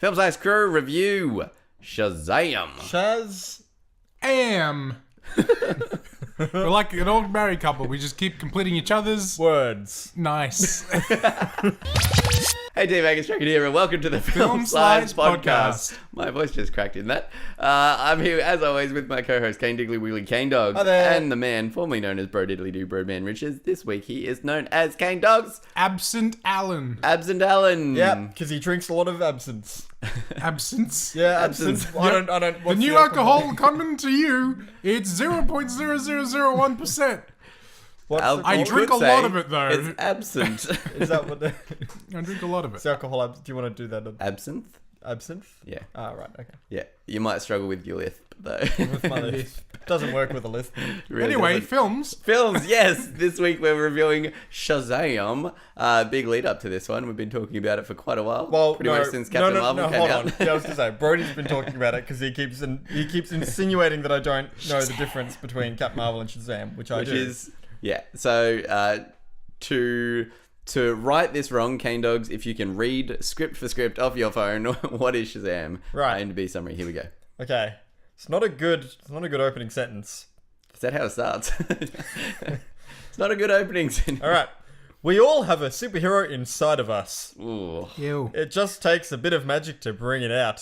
Film Science Crew review Shazam. Shazam. We're like an old married couple. We just keep completing each other's words. Nice. Hey, Dave Angus-Tracken here, and welcome to the Film Science Podcast. My voice just cracked in that. I'm here, as always, with my co-host, Kane Diggly Wiggly Kane Dogs. Hi there. And the man formerly known as Bro Diddly Doo Broadman Richards. This week he is known as Kane Dogs. Absent Alan. Absent Alan. Yep, because he drinks a lot of absinthe. Absence? Yeah, absinthe. I don't. The new alcohol coming to you, it's 0.0001%. I drink a lot of it, though. It's absent. Is that what? I drink a lot of it. It's alcohol. Do you want to do that? Absinthe? Absinthe? Yeah. Ah, right. Okay. Yeah. You might struggle with your lisp, though. With my lisp. Doesn't work with a lisp. Really anyway, doesn't. films. Films, yes. This week we're reviewing Shazam. Big lead up to this one. We've been talking about it for quite a while. Well, pretty much since Captain Marvel came hold out. on. Yeah, I was going to say, Brody's been talking about it because he keeps insinuating that I don't know the difference between Captain Marvel and Shazam, which I do. Yeah. So to right this wrong, Kane Dogs, if you can read script for script off your phone, what is Shazam? Right. IMDb summary. Here we go. Okay. It's not a good opening sentence. Is that how it starts? It's not a good opening sentence. All right. We all have a superhero inside of us. Ooh. Ew. It just takes a bit of magic to bring it out.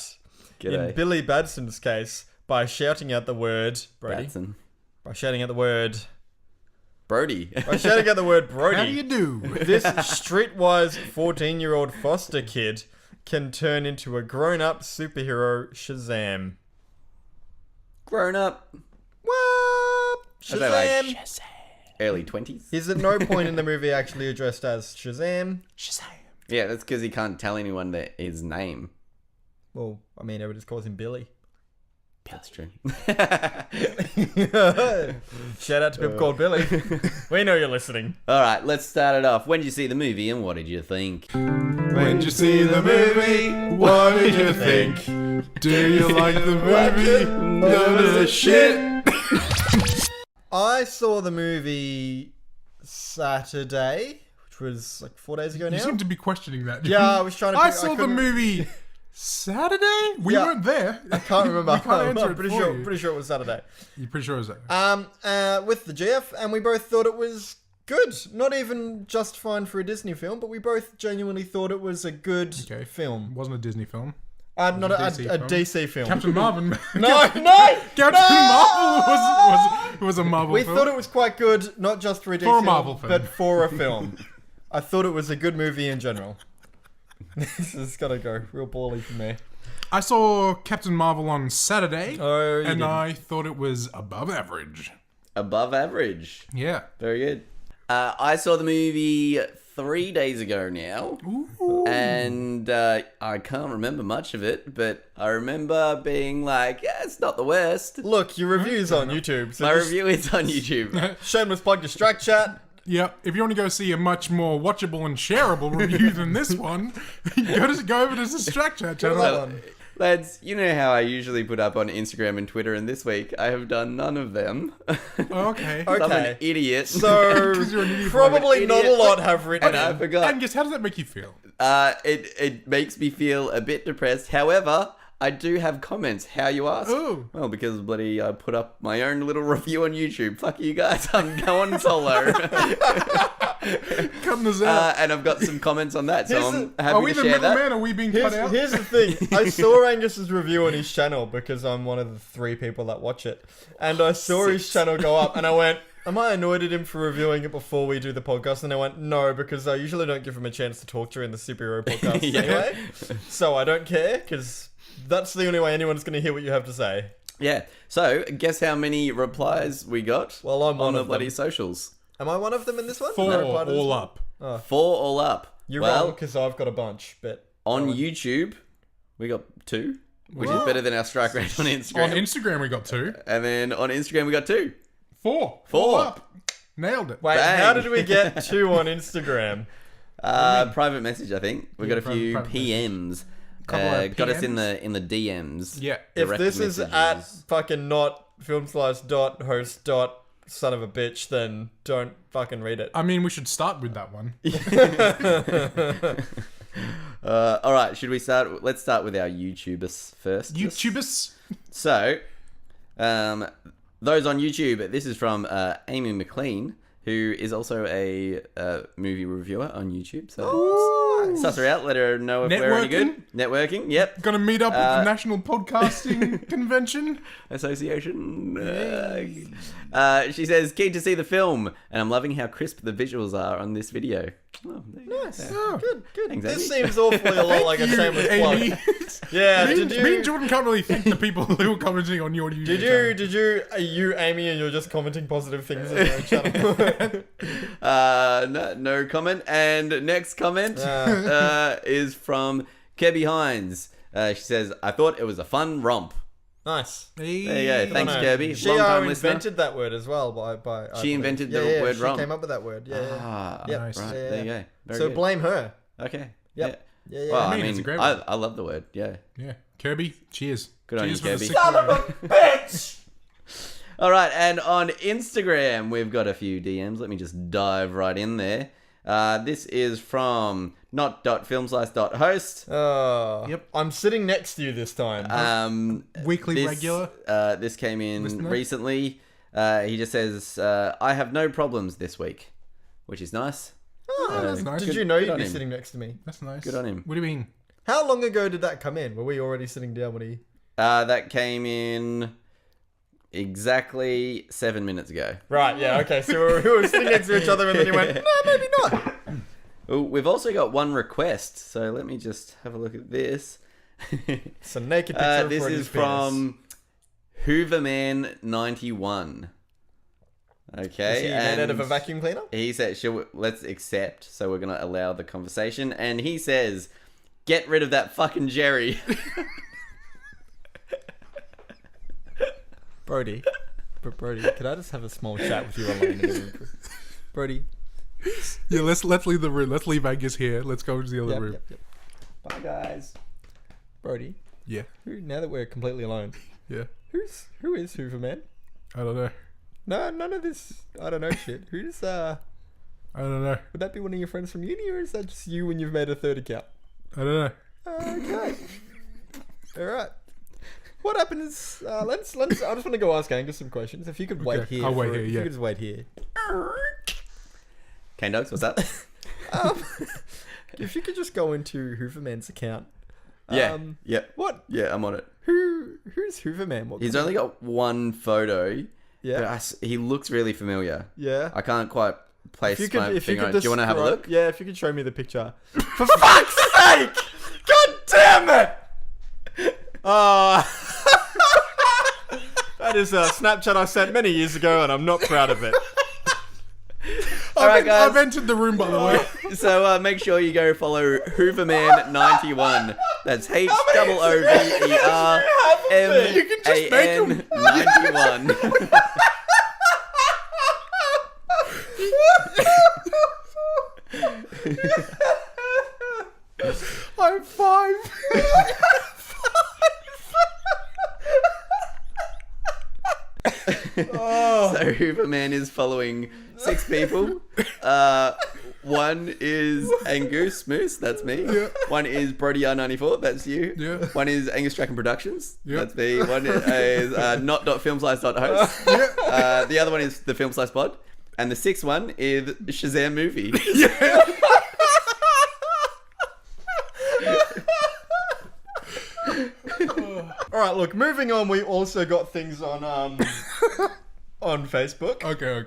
G'day. In Billy Badson's case, by shouting out the word Brody. Batson. By shouting out the word Brody. By shouting out the word Brody. How do you do? This streetwise 14-year-old foster kid can turn into a grown-up superhero Shazam. Grown up. What? Are they like Shazam. early 20s? He's at no point in the movie actually addressed as Shazam. Yeah, that's because he can't tell anyone his name. Well, I mean, everybody just calls him Billy. That's true. Shout out to people called Billy. We know you're listening. All right, let's start it off. When did you see the movie and what did you think? When did you see the movie? What did you think? Do you like the movie? No shit. I saw the movie Saturday, which was like 4 days ago now. You seem to be questioning that. Yeah, I was trying to... I saw the movie Saturday? We weren't there. I can't remember. I'm pretty sure it was Saturday. You're pretty sure it was that? With the GF, and we both thought it was good. Not even just fine for a Disney film, but we both genuinely thought it was a good film. It wasn't a Disney film. Not a DC film. Captain Marvel. No! Captain Marvel was a Marvel film. We thought it was quite good, not just for a DC For a Marvel film. but for a film. I thought it was a good movie in general. This is gotta go real bally for me. I saw Captain Marvel on Saturday, Oh, and I thought it was above average. Above average. Yeah. Very good. I saw the movie 3 days ago now. Ooh. And I can't remember much of it, but I remember being like, yeah, it's not the worst. Look, your review's on YouTube. So My review is on YouTube. shameless plug to Strike Chat. Yep. If you want to go see a much more watchable and shareable review than this one, go over to the Distract Chat channel. Well, Lads, you know how I usually put up on Instagram and Twitter, and this week I have done none of them. Okay. I'm an idiot. So, 'Cause you're an idiot. probably I'm an not a idiot. lot have written And I in. forgot. Angus, how does that make you feel? It makes me feel a bit depressed. However, I do have comments. How, you ask? Ooh. Well, because bloody I put up my own little review on YouTube. Fuck you guys, I'm going solo. Cutting us out. And I've got some comments on that, so I'm Are happy we to the share that. middleman? Are we being cut out? Here's the thing. I saw Angus's review on his channel because I'm one of the 3 people that watch it. And I saw his channel go up and I went, am I annoyed at him for reviewing it before we do the podcast? And I went, no, because I usually don't give him a chance to talk during the superhero podcast Yeah. anyway. So I don't care because that's the only way anyone's going to hear what you have to say. Yeah. So, guess how many replies we got? Well, I'm on one the of bloody them. socials. Am I one of them in this one? 4 Am I part of this all one? up. 4 all up. You're well, wrong because I've got a bunch, but... on YouTube, we got 2, which is better than our strike rate on Instagram. On Instagram, we got 2. And then on Instagram, we got 2. 4. 4. All up. Nailed it. Wait, Bang. how did we get 2 on Instagram? Private message, I think. We got a few private PMs. Couple of Got us PMs? in the DMs. Yeah. The If this direct is messages. at fucking not filmslice.host. Son of a bitch, then don't fucking read it. I mean, we should start with that one. All right, should we start? Let's start with our YouTubers first. YouTubers? So, those on YouTube, this is from Amy McLean, who is also a movie reviewer on YouTube. So, suss her out, let her know if we're any good. Networking, yep. Gonna meet up at the National Podcasting Convention Association. She says, keen to see the film, and I'm loving how crisp the visuals are on this video. Oh, Nice. Oh. Good. Thanks, This Amy. seems awfully a lot like a shameless Amy. plug. Yeah, me did and you... Jordan can't really thank the people who are commenting on your YouTube channel. Did you, are you Amy and you're just commenting positive things on your own channel? No comment. And next comment is from Kebby Hines. She says, I thought it was a fun romp. Nice. There you go. Thanks, Kirby. She Long time listener. invented that word as well. She invented the word she romp. came up with that word. Yeah. Ah, Yep. nice. right. Yeah. There you go. Very So good. blame her. Okay. Yep. Yeah. Well, I I mean, mean, it's a great word. I love the word. Yeah. Yeah. Kirby, cheers. Good on you, Cheers for the Kirby. sick word. Bitch! All right, and on Instagram, we've got a few DMs. Let me just dive right in there. This is from not.filmslice.host. Yep. I'm sitting next to you this time. Weekly regular. This came in Listener. recently. He just says, I have no problems this week, which is nice. That's nice. Did you good- know good you'd on be him. sitting next to me? That's nice. Good on him. What do you mean? How long ago did that come in? Were we already sitting down when he... That came in exactly 7 minutes ago. Right, yeah, okay. So we were sitting next to each other and then he went, no, maybe not. Ooh, we've also got one request, so let me just have a look at this. It's a naked picture of This Brody's is penis. from Hooverman91. Okay, Is he made out of a vacuum cleaner? He said, let's accept, so we're going to allow the conversation. And he says, get rid of that fucking Jerry. Brody, could I just have a small chat with you alone in the room? Brody. Yeah, let's leave the room. Let's leave Angus here. Let's go to the other room. Yep. Bye, guys. Brody, Yeah. now that we're completely alone, Yeah. who is Hooverman? I don't know. No, none of this, I don't know shit. Who's, I don't know. would that be one of your friends from uni or is that just you when you've made a third account? I don't know. Okay. Alright. What happened is, I just want to go ask Angus some questions. If you could wait Okay, here. I'll wait here, If yeah. you could just wait here. Cane Dogs, what's up? If you could just go into Hooverman's account. Yeah, yep. What? Yeah, I'm on it. Who's Hooverman? What He's kind only got one photo. Yeah. But he looks really familiar. Yeah. I can't quite place If you my could finger on it. Do you want to have a describe- look? Yeah, if you could show me the picture. For fuck's sake! God damn it! That is a Snapchat I sent many years ago, and I'm not proud of it. Alright, guys. I've entered the room, by the way. So make sure you go follow Hooverman91. That's You can just make 'em. HOOVERMAN91. I'm 5. So Hooverman is following 6 people. One is Angus Moose, that's me. Yeah. One is Brody R94, that's you. Yeah. One is Angus Draken Productions, Yeah. that's me. One is not.filmslice.host. Yeah. The other one is the Film Slice Pod. And the 6th one is Shazam Movie. Alright, look, moving on, we also got things on on Facebook. Okay.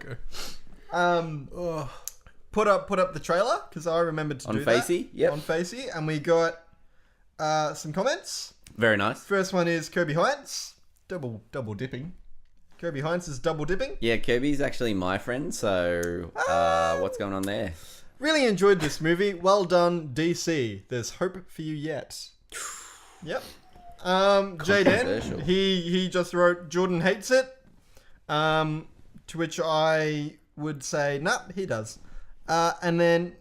Put up the trailer, because I remembered to On do that. Facey, yep. On Facey, and we got some comments. Very nice. First one is Kirby Hines. Double dipping. Kirby Hines is double dipping. Yeah, Kirby's actually my friend, so what's going on there? Really enjoyed this movie. Well done, DC. There's hope for you yet. Yep. Controversial. Jaden, he just wrote Jordan hates it. To which I would say, nah, he does. And then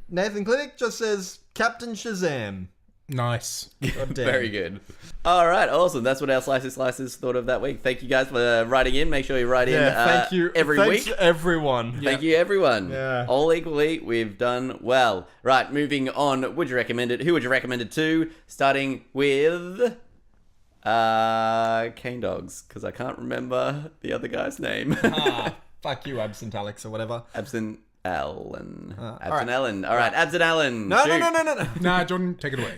Nathan Clinic just says Captain Shazam. Nice. God damn. Very good. All right, awesome. That's what our Slices thought of that week. Thank you guys for writing in. Make sure you write in Thank you. every Thanks week. everyone. Thank you, everyone. Yeah. All equally, we've done well. Right, moving on. Would you recommend it? Who would you recommend it to? Starting with Cane Dogs, because I can't remember the other guy's name. Fuck you, Absent Alex or whatever. Absent Allen. all Absent right. Allen. All right, Absent Allen. No. Shoot. Nah, Jordan, take it away.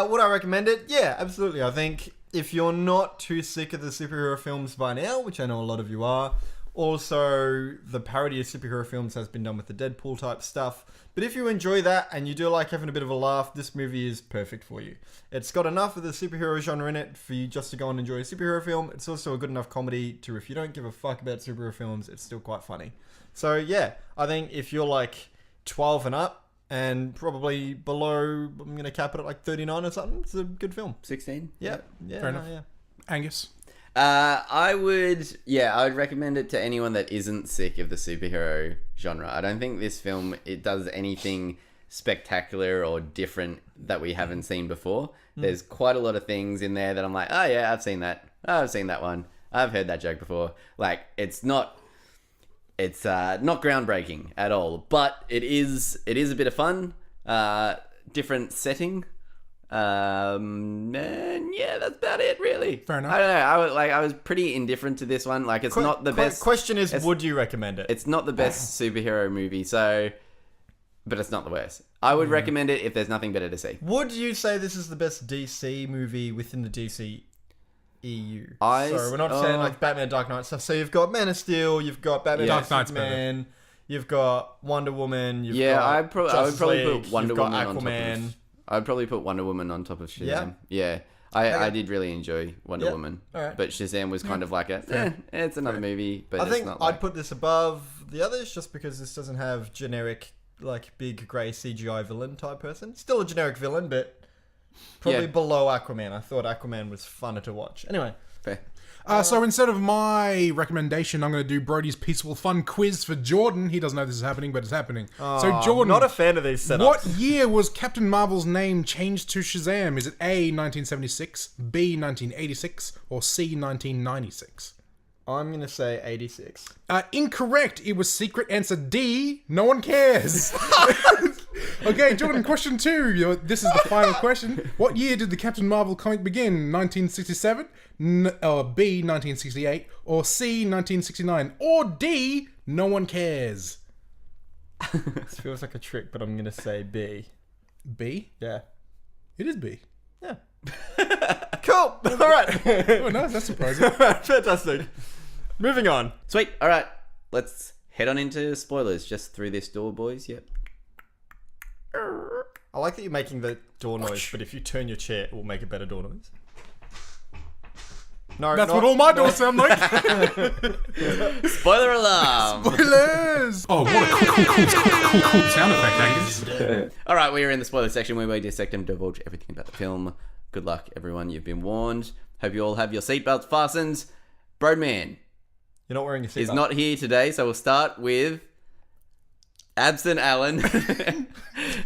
Would I recommend it? Yeah, absolutely. I think if you're not too sick of the superhero films by now, which I know a lot of you are, also the parody of superhero films has been done with the Deadpool type stuff. But if you enjoy that and you do like having a bit of a laugh, this movie is perfect for you. It's got enough of the superhero genre in it for you just to go and enjoy a superhero film. It's also a good enough comedy to, if you don't give a fuck about superhero films, it's still quite funny. So yeah, I think if you're like 12 and up and probably below, I'm going to cap it at like 39 or something, it's a good film. 16? Yeah. Fair enough. Yeah. Angus. I would recommend it to anyone that isn't sick of the superhero genre. I don't think this film, it does anything spectacular or different that we haven't seen before. There's quite a lot of things in there that I'm like, oh yeah, I've seen that. Oh, I've seen that one. I've heard that joke before. Like, it's not groundbreaking at all, but it is a bit of fun. Different setting. And yeah, that's about it, really. Fair enough. I don't know. I was pretty indifferent to this one. Like, it's not the best. Question is, would you recommend it? It's not the best superhero movie, but it's not the worst. I would recommend it if there's nothing better to see. Would you say this is the best DC movie within the DC EU? I- Sorry, we're not saying like Batman Dark Knight stuff. So you've got Man of Steel, you've got Batman Dark vs Knight's Superman, you've got Wonder Woman, you've Yeah, got I would probably League, put Wonder you've got Woman on top Aquaman. of. I'd probably put Wonder Woman on top of Shazam. Yeah? Yeah. I did really enjoy Wonder Yeah. Woman, Alright. but Shazam was kind of like it's another movie, but I it's think not I'd like... put this above the others just because this doesn't have generic, like, big grey CGI villain type person. Still a generic villain, but probably Yeah. below Aquaman. I thought Aquaman was funner to watch. Anyway, Fair. So instead of my recommendation, I'm going to do Brody's Peaceful Fun quiz for Jordan. He doesn't know this is happening, but it's happening. So Jordan, not a fan of these setups. what year was Captain Marvel's name changed to Shazam? Is it A, 1976, B, 1986, or C, 1996? I'm going to say 86. Incorrect. It was secret answer D. No one cares. Okay, Jordan, question 2. This is the final question. What year did the Captain Marvel comic begin? 1967, B, 1968, or C, 1969, or D, no one cares? This feels like a trick, but I'm going to say B. B? Yeah. It is B. Yeah. Cool. All right. Oh, no, that's surprising. Fantastic. Moving on. Sweet. All right. Let's head on into spoilers. Just through this door, boys. Yep. I like that you're making the door noise, but if you turn your chair, it will make a better door noise. No, That's what all my doors sound like. Spoiler alarm. Spoilers! Oh, what a cool sound effect, Angus. All right, we are in the spoiler section where we dissect and divulge everything about the film. Good luck, everyone. You've been warned. Hope you all have your seatbelts fastened. Broadman You're not wearing a seatbelt. is not here today, so we'll start with Absent Allen.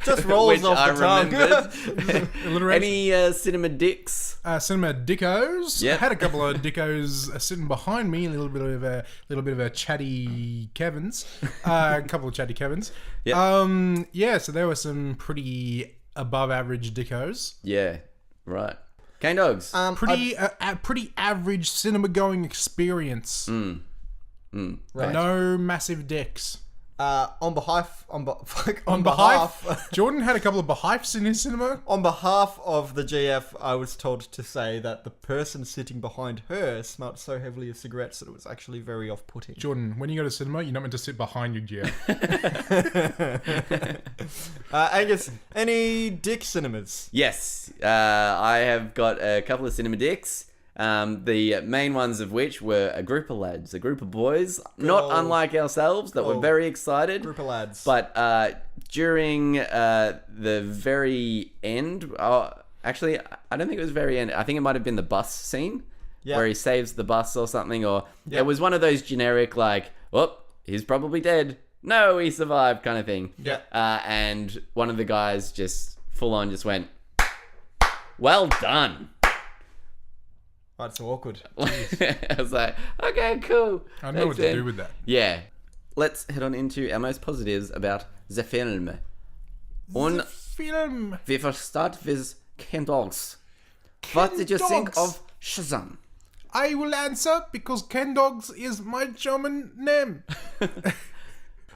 Just rolls which off I the tongue. remembered. Alliteration. Any cinema dicks? Cinema dickos. Yep. I had a couple of dickos sitting behind me. A little bit of a chatty Kevins. A couple of chatty Kevins. Yep. Yeah. So there were some pretty above average dickos. Yeah, right. Cane Dogs. Pretty average cinema going experience. Right. No massive dicks. On behalf Jordan had a couple of behives in his cinema. on behalf of the GF, I was told to say that the person sitting behind her smelt so heavily of cigarettes that it was actually very off-putting. Jordan, when you go to cinema, you're not meant to sit behind your GF. Angus, any dick cinemas? Yes, I have got a couple of cinema dicks. The main ones of which were a group of lads, a group of boys, not old- unlike ourselves, that were old very excited. Group of lads. But during the very end, actually, I don't think it was very end. I think it might have been the bus scene Yeah. where he saves the bus or something, or Yeah. it was one of those generic like, "Oh, he's probably dead. No, he survived," kind of thing. Yeah. And one of the guys just full on just went Well done. That's awkward. I was like, okay, cool. I know what Thanks, to do man. with that. Yeah. Let's head on into our most positives about the film. Und Film. we will start with Ken Dogs. What did you think Dogs. of Shazam? I will answer because Ken Dogs is my German name.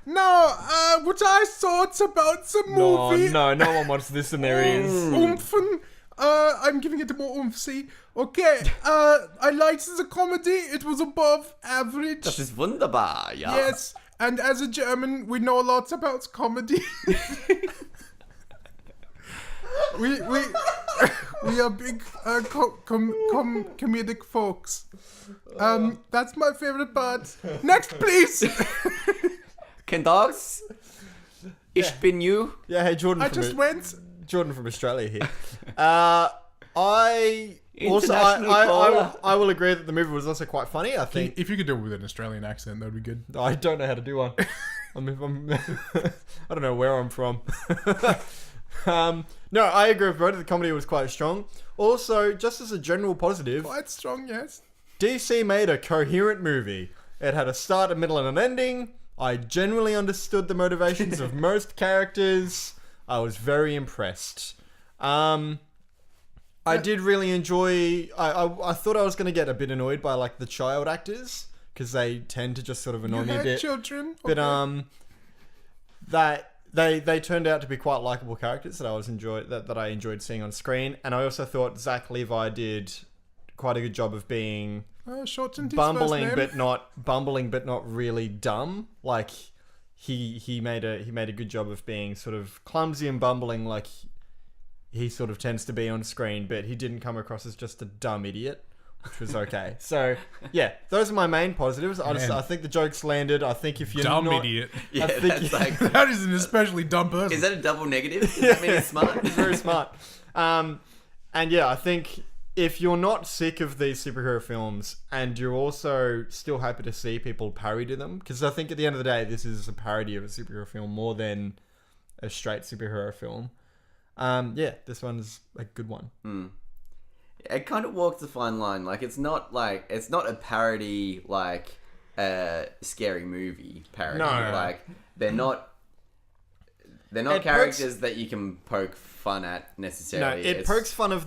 Now, what I thought about the movie. No one wants this in their ears. Oomphen. I'm giving it more oomphy. Okay, I liked the comedy. It was above average. Das ist wunderbar, ja. Yes, and as a German, we know lots about comedy. we are big comedic folks. That's my favorite part. Next, please. Ken Dogs? Ich bin you. Yeah, hey, Jordan. I just went. Jordan from Australia here. I International caller. will agree that the movie was also quite funny. I think If you could do it with an Australian accent, that would be good. I don't know how to do one. I don't know where I'm from. No, I agree with both. The comedy was quite strong. Also, just as a general positive, Quite strong, yes. DC made a coherent movie. It had a start, a middle, and an ending. I generally understood the motivations of most characters. I was very impressed. I did really enjoy. I thought I was going to get a bit annoyed by like the child actors because they tend to just sort of annoy You me a had bit. children. But okay. that they turned out to be quite likable characters that I enjoyed seeing on screen, and I also thought Zach Levi did quite a good job of being Shortened his bumbling first name. but not really dumb. Like he made a good job of being sort of clumsy and bumbling like he sort of tends to be on screen, but he didn't come across as just a dumb idiot, which was okay. So yeah, those are my main positives. I think the jokes landed. I think if you're Dumb not, idiot. Yeah, think- that's like... That is an especially dumb person. Is that a double negative? Does that mean he's smart? He's very smart. And yeah, I think if you're not sick of these superhero films and you're also still happy to see people parody them, because I think at the end of the day, this is a parody of a superhero film more than a straight superhero film. Yeah, this one's a good one. It kind of walks the fine line. Like, it's not a parody like a scary movie parody. No. Like, they're not It characters that you can poke fun at No, necessarily. it pokes fun of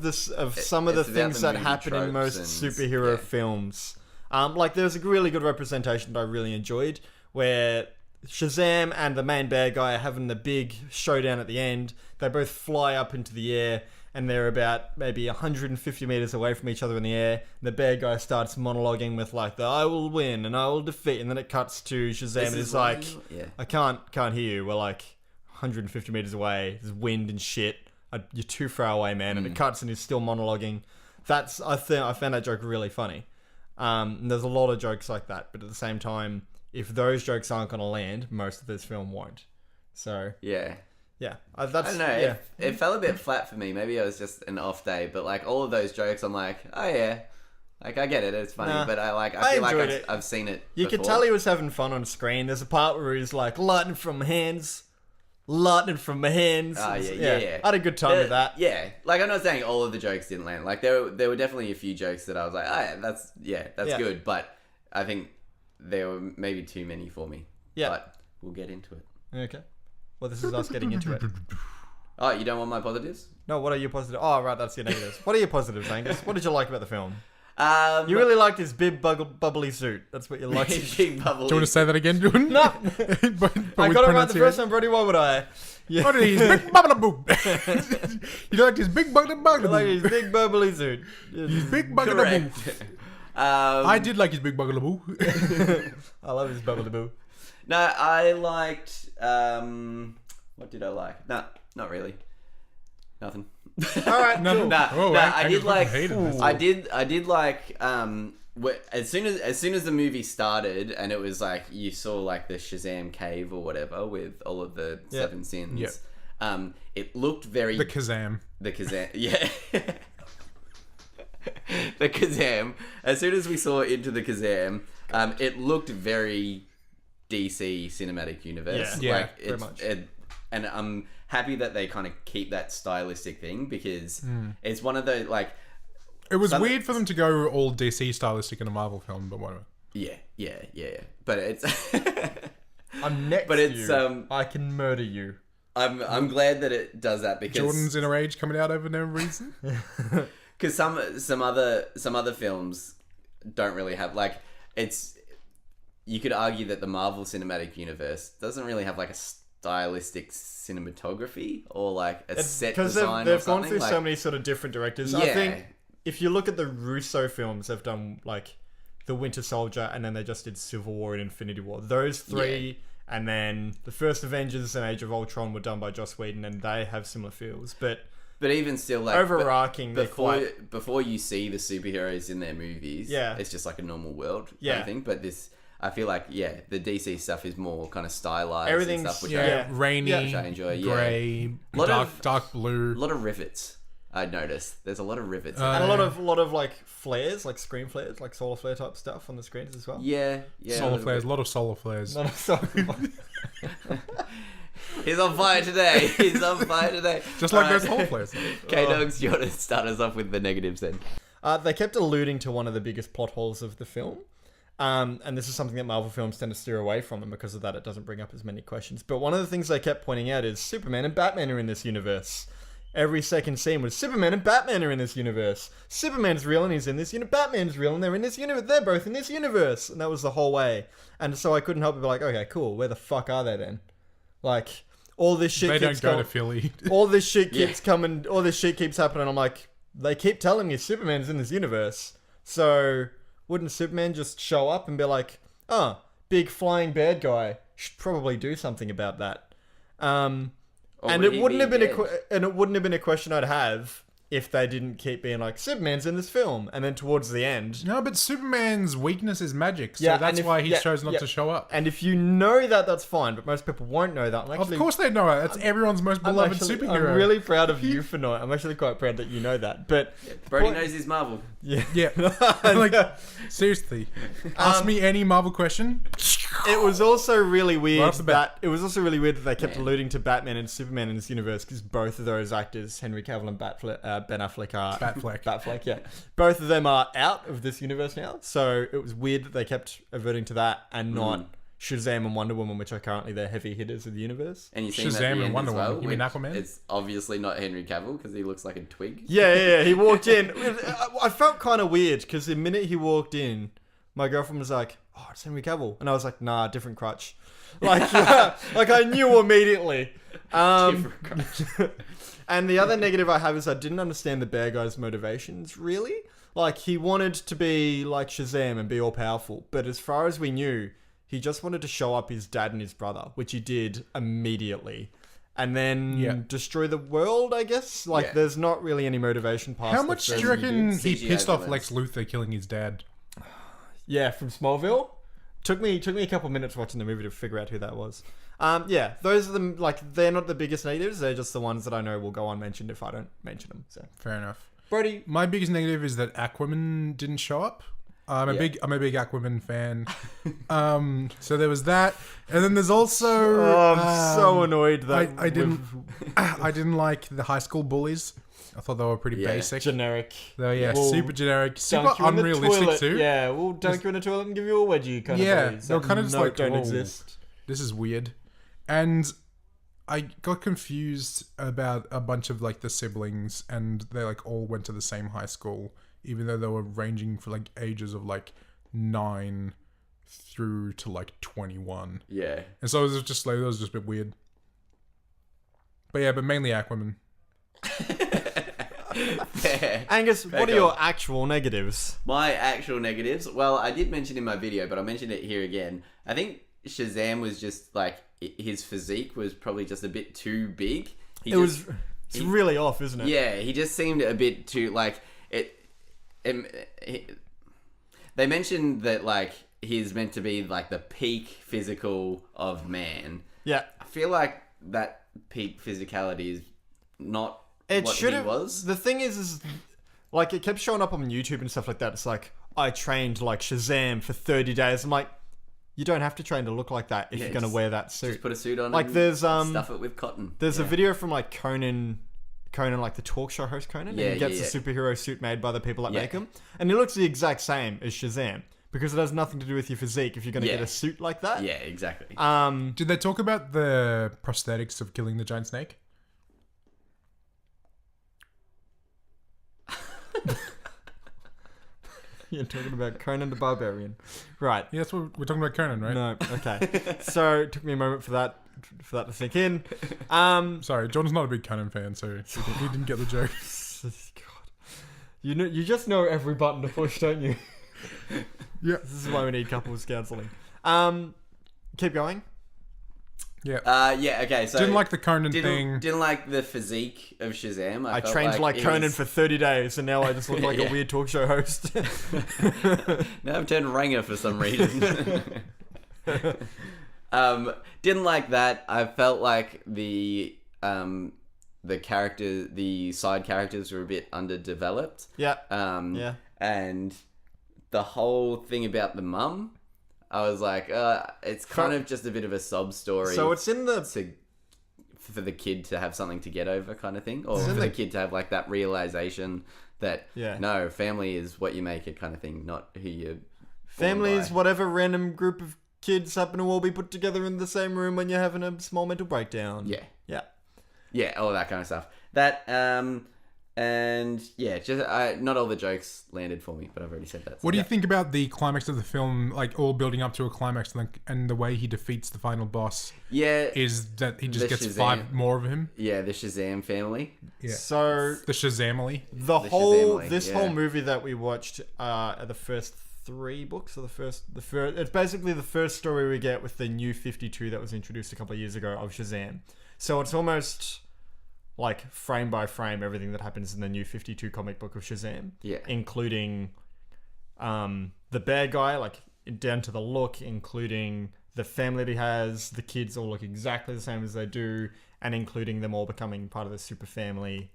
some of the it's about things the that movie happen in tropes most and- superhero yeah. films. Like there's a really good representation that I really enjoyed, where Shazam and the main bad guy are having the big showdown at the end. They both fly up into the air, and they're about maybe 150 meters away from each other in the air. And the bad guy starts monologuing with like the "I will win" and "I will defeat," and then it cuts to Shazam and it's like, yeah. "I can't hear you. We're like 150 meters away. There's wind and shit. You're too far away, man." And it cuts and he's still monologuing. I found that joke really funny. And there's a lot of jokes like that, but at the same time, if those jokes aren't going to land, most of this film won't. So Yeah. yeah, I don't know. Yeah. It fell a bit flat for me. Maybe it was just an off day, but like all of those jokes, I'm like, oh yeah, like I get it. It's funny, Nah. but I I feel like enjoyed it. I've seen it. You could before. tell he was having fun on screen. There's a part where he's like, lightning from my hands. Lightning from my hands. Yeah. I had a good time with that. Yeah, like I'm not saying all of the jokes didn't land. Like there were definitely a few jokes that I was like, oh yeah, that's Yeah. good. But I think there were maybe too many for me. Yeah. But we'll get into it. Okay. Well, this is us getting into it. Oh, you don't want my positives? No, what are your positives? Oh, right, that's your negatives. What are your positives, Angus? What did you like about the film? You really liked his big bubbly suit. That's what you liked. big bubble. Do you want to say that again, Jordan? No. But I with got it right the first pronunciation. time, Brody. Why would I? Yeah. What are these big bubble boo? You like his big bubble I like boo? his big bubbly suit. His big bubble boo. Correct. I did like his big bubble boo. I love his bubbly boo. No, I liked. What did I like? No, not really. Nothing. All right, Nothing. cool. I did like. hated this. I did like. As soon as the movie started and it was like you saw like the Shazam cave or whatever with all of the seven sins. Yep. It looked very The Kazam. the Kazam. Yeah. The Kazam. As soon as we saw into the Kazam, it looked very DC cinematic universe. Yeah. Like very much. and I'm happy that they kind of keep that stylistic thing because it's one of the like. It was weird for them to go all DC stylistic in a Marvel film, but whatever. Yeah. But it's. I'm next. But it's you. I can murder you. I'm glad that it does that because Jordan's in a rage coming out over no reason. Because some other films don't really have like it's. You could argue that the Marvel Cinematic Universe doesn't really have like a stylistic cinematography or like a set design. Because they've or gone through like, so many sort of different directors. Yeah. I think if you look at the Russo films, they've done like The Winter Soldier, and then they just did Civil War and Infinity War. Those three, and then the first Avengers and Age of Ultron were done by Joss Whedon, and they have similar feels. But even still, like overarching, before you see the superheroes in their movies, it's just like a normal world kind of thing. But this, I feel like, the DC stuff is more kind of stylized. Everything's and stuff, which rainy, which I enjoy. Grey, dark blue. A lot of rivets. I noticed there's a lot of rivets and a lot of like flares, like screen flares, like solar flare type stuff on the screens as well. Yeah. Solar flares, a lot of solar flares. He's on fire today. Just like those solar flares. K-Dogs, you want to start us off with the negatives then? They kept alluding to one of the biggest plot holes of the film. And this is something that Marvel films tend to steer away from, and because of that, it doesn't bring up as many questions. But one of the things they kept pointing out is Superman and Batman are in this universe. Every second scene was Superman and Batman are in this universe. Superman's real and he's in this universe. Batman's real and they're in this universe. They're both in this universe. And that was the whole way. And so I couldn't help but be like, okay, cool. Where the fuck are they then? Like, all this shit They don't go to Philly. All this shit keeps coming. All this shit keeps happening. I'm like, they keep telling me Superman's in this universe. So wouldn't Superman just show up and be like, big flying bad guy, should probably do something about that. And it wouldn't have been a question I'd have if they didn't keep being like, Superman's in this film, and then towards the end, no, but Superman's weakness is magic, so that's why he chose not to show up. And if you know that, that's fine, but most people won't know that. Of course they know it. That's everyone's most beloved superhero. I'm really proud of you for not. I'm actually quite proud that you know that. But Brody knows his Marvel. Yeah. Like, seriously, ask me any Marvel question. It was also really weird that they kept alluding to Batman and Superman in this universe because both of those actors, Henry Cavill and Ben Affleck, are Batfleck, yeah. Both of them are out of this universe now, so it was weird that they kept averting to that and not Shazam and Wonder Woman, which are currently the heavy hitters of the universe. And you've seen Shazam and Wonder Woman. You mean which Aquaman? It's obviously not Henry Cavill because he looks like a twig. Yeah. He walked in. I felt kind of weird because the minute he walked in, my girlfriend was like, "Oh, it's Henry Cavill," and I was like, "Nah, different crutch." Like I knew immediately. Different crutch. And the other negative I have is I didn't understand the bear guy's motivations, really. Like, he wanted to be like Shazam and be all-powerful, but as far as we knew, he just wanted to show up his dad and his brother, which he did immediately. And then destroy the world, I guess? Like, there's not really any motivation past How much do you reckon he CGI pissed off villains. Lex Luthor killing his dad? Yeah, from Smallville. Took me a couple minutes watching the movie to figure out who that was. Those are the, like, they're not the biggest negatives. They're just the ones that I know will go unmentioned if I don't mention them. So Fair enough. Brody, My biggest negative is that Aquaman didn't show up. I'm a big Aquaman fan. So there was that, and then there's also. I'm so annoyed that I didn't like the high school bullies. I thought they were pretty basic. generic. They were, We'll super generic, super dunk you in the unrealistic toilet. too. Yeah, we'll dunk you in the toilet and give you a wedgie kind of bullies. They were kind of just like, don't whoa, exist. This is weird. And I got confused about a bunch of like the siblings, and they like all went to the same high school, even though they were ranging for like ages of like 9 through to like 21. Yeah. And so it was just like, that was just a bit weird. But mainly Aquaman. Angus, what are your actual negatives? My actual negatives. Well, I did mention in my video, but I'll mention it here again. I think Shazam was just like, his physique was probably just a bit too big. It's really off, isn't it? Yeah, he just seemed a bit too like it. They mentioned that like he's meant to be like the peak physical of man. Yeah. I feel like that peak physicality is not It what should he have. was. The thing is like it kept showing up on YouTube and stuff like that. It's like, I trained like Shazam for 30 days. I'm like, you don't have to train to look like that if Yeah, you're going to just- wear that suit. Just put a suit on. Like, and there's, stuff it with cotton. There's a Yeah. video from like Conan, like the talk show host Conan, Yeah, and he gets yeah, a superhero suit made by the people that Yeah. make them, and he looks the exact same as Shazam because it has nothing to do with your physique if you're going to Yeah. get a suit like that. Yeah, exactly. Did they talk about the prosthetics of killing the giant snake? You're talking about Conan the Barbarian, right? Yeah, that's what we're talking about, Conan, right? No, okay. So it took me a moment for that to sink in. Sorry, Jordan's not a big Conan fan, so he didn't get the joke. God, you just know every button to push, don't you? Yeah. This is why we need couples counselling. Keep going. Yeah. Yeah. Okay. So Didn't like the Conan thing. Didn't like the physique of Shazam. I felt trained like it Conan was- for 30 days, and now I just look like Yeah. a weird talk show host. Now I've turned Ranger for some reason. Didn't like that. I felt like the side characters were a bit underdeveloped. Yeah. Yeah. And the whole thing about the mum, I was like, it's kind of just a bit of a sob story. So it's in the... for the kid to have something to get over, kind of thing, or in for the- the kid to have like that realization that Yeah. no, family is what you make it, kind of thing, not who you. Family is whatever random group of kids happen to all be put together in the same room when you're having a small mental breakdown. Yeah. Yeah. Yeah, all that kind of stuff. That and yeah, just not all the jokes landed for me, but I've already said that. So What do you yeah. think about the climax of the film, like all building up to a climax, and the way he defeats the final boss Yeah, is that he just The gets Shazam. 5 more of him? yeah, the Shazam family. Yeah. So The Shazamily. the The whole Shazamily, this yeah. whole movie that we watched are the first 3 books, or the first it's basically the first story we get with the new 52 that was introduced a couple of years ago of Shazam. So it's almost like frame by frame everything that happens in the new 52 comic book of Shazam. Yeah. Including the bad guy, like down to the look, including the family that he has, the kids all look exactly the same as they do, and including them all becoming part of the super family.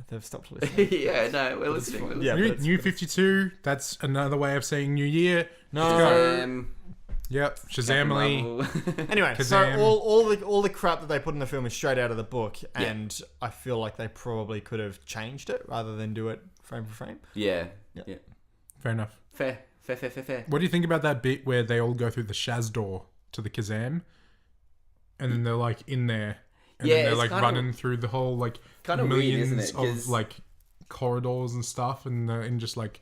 They've stopped listening. Yeah, no, we're listening. Yeah, New, but new 52, that's another way of saying New Year. No. Shazam, Yep, Captain Shazamily. Marvel. Anyway, Kazam. so all the crap that they put in the film is straight out of the book, and I feel like they probably could have changed it rather than do it frame for frame. Yeah, Yeah. yeah, Fair enough. fair. What do you think about that bit where they all go through the Shaz door to the Kazam, and then they're like in there, and Yeah, then they're it's like kinda- running through the whole like Kinda weird, millions isn't it? 'Cause of like corridors and stuff, and in just like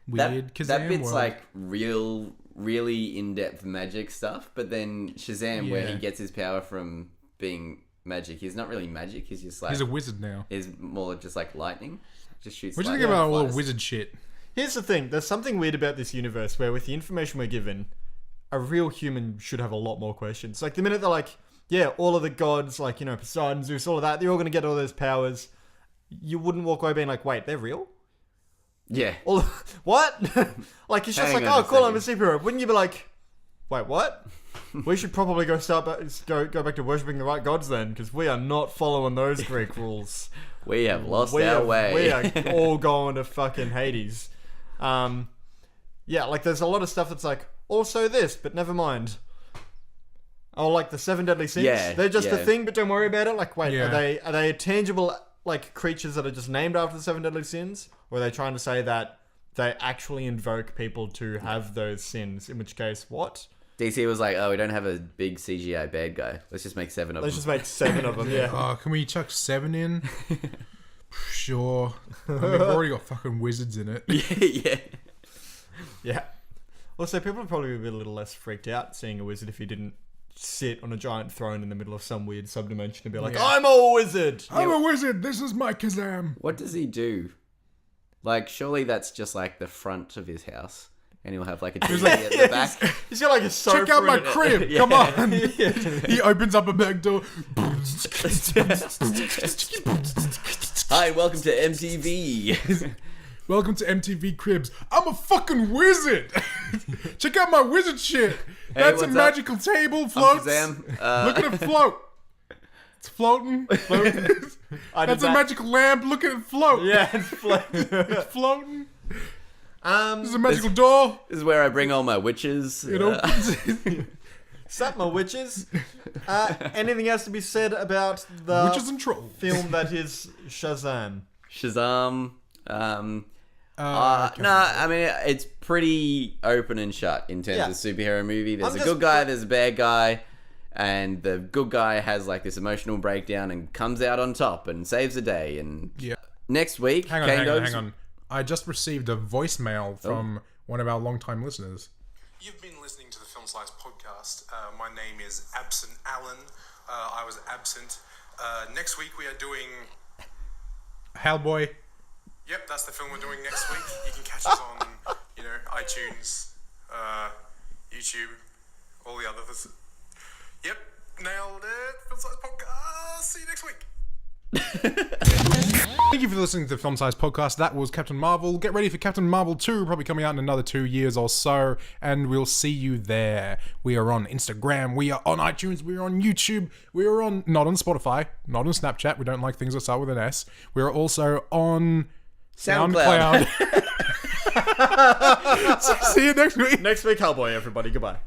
That, weird Kazam that bit's world. like really in-depth magic stuff, but then Shazam, where he Yeah. gets his power from being magic, he's not really magic, he's just like He's a wizard now. is more just like lightning, just shoots. What do you lightning think about and all the flies. wizard shit? Here's the thing: there's something weird about this universe where, with the information we're given, a real human should have a lot more questions. Like the minute they're like, "Yeah, all of the gods, like Poseidon, Zeus, all of that, they're all going to get all those powers," you wouldn't walk away being like, "Wait, they're real?" Yeah, All what? Like it's just Hang like, on "Oh, a cool, I'm a second. superhero." Wouldn't you be like, "Wait, what?" We should probably go back to worshipping the right gods then, because we are not following those Greek rules. we have lost We our are, way. we are all going to fucking Hades. Yeah, like there's a lot of stuff that's like, also this, but never mind. Oh, like the 7 deadly sins? Yeah, They're just a yeah. thing, but don't worry about it. Like, wait, Yeah. are they tangible like creatures that are just named after the 7 deadly sins? Or are they trying to say that they actually invoke people to have those sins? In which case, what? DC was like, oh, we don't have a big CGI bad guy. Let's just make 7 of Let's them. just make 7 of them, yeah. Oh, can we chuck 7 in? Sure. I mean, we've already got fucking wizards in it. yeah. Yeah. Also, people would probably be a little less freaked out seeing a wizard if he didn't sit on a giant throne in the middle of some weird subdimension and be like, Yeah. I'm a wizard! I'm a wizard. This is my Kazam. What does he do? Like, surely that's just like the front of his house, and he'll have like a TV at the back. He's got like a sofa. Check out my in it. crib. Yeah. Come on. He opens up a back door. Hi, welcome to MTV. Welcome to MTV Cribs. I'm a fucking wizard. Check out my wizard shit. That's a what's up? magical table. Floats. Shazam. Look at it float. It's floating. Floating. I did That's a that. magical lamp. Look at it float. Yeah, it's like, It's floating. There's a magical door. This is where I bring all my witches. It opens. Sup, my witches? Anything else to be said about the Witches and trolls. film that is Shazam? Shazam. I mean, it's pretty open and shut in terms of superhero movie. There's I'm a just good guy, there's a bad guy, and the good guy has like this emotional breakdown and comes out on top and saves the day. And Yeah. next week, Hang on. I just received a voicemail from one of our long-time listeners. You've been listening to the Film Slice podcast. My name is Absent Alan. I was absent. Next week we are doing... Hellboy. Yep, that's the film we're doing next week. You can catch us on, iTunes, YouTube, all the others. Yep, nailed it. Film Slice podcast. See you next week. Thank you for listening to the Film Size Podcast. That was Captain Marvel. Get ready for Captain Marvel 2, probably coming out in another 2 years or so, and we'll see you there. We are on Instagram, we are on iTunes, we are on YouTube, we are on, not on Spotify, not on Snapchat, we don't like things that start with an S. We are also on SoundCloud. So see you next week. Next week, Hellboy, everybody. Goodbye.